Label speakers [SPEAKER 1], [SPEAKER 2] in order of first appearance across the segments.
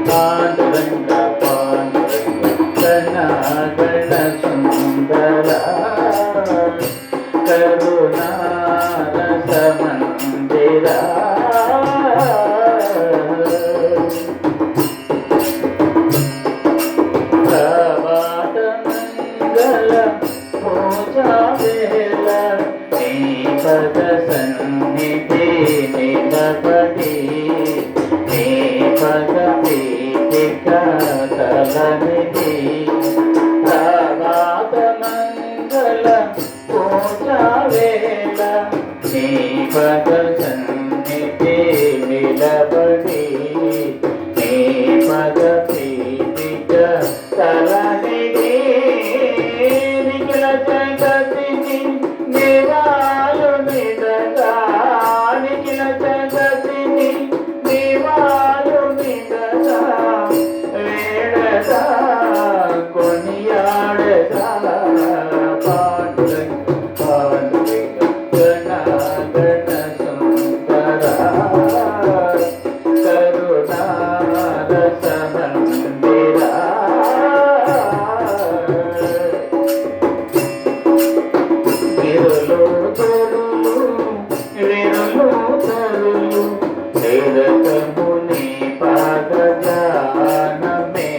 [SPEAKER 1] పాండురంగ పాండురంగ గణ సుందర కరుణారస మందిర ప్రభాత మంగళ పూజా వేళ నీ పద సన్నిధి నిలబడి నీ పద పీఠిక తలనిధి ప్రభాత మంగళ పూజా వేళ నీ పద సన్నిధి నిలబడి నీ పద పీఠిక తలనిధి నిఖిల జగతిని నివాలు నిడగా నిఖిల జగతిని నివాలు నిడగా వేడగా కొనియాడగా పాండురంగ పాండురంగ గణ గణ సుందర కరుణారస మందిర విరులు తరులు విరులు తరులు నిరతముని పాద జానమే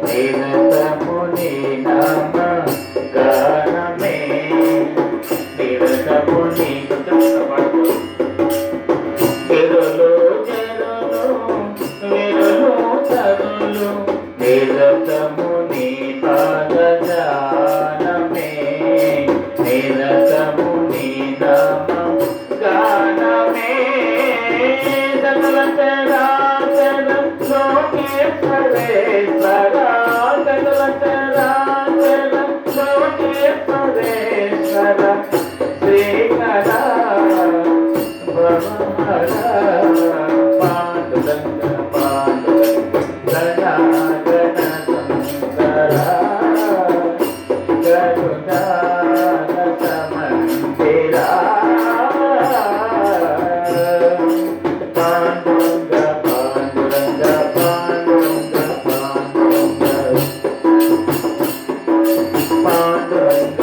[SPEAKER 1] నిరతముని నామ గానమే నిరతముని విరులు జరులు విరులు తరులు నిరతముని పాద జానమే నిరతముని నామ గానమే సకల చరాచర లోకేశ్వరేశ్వర సకల చరాచర లోకేశ్వరేశ్వర శ్రీకర భవహర పాండురంగ పాండురంగ గణ గణ సుందర కరుణారస మందిర పాండురంగ పాండురంగ పాండురంగ పాండురంగ పాండురంగ పాండురంగ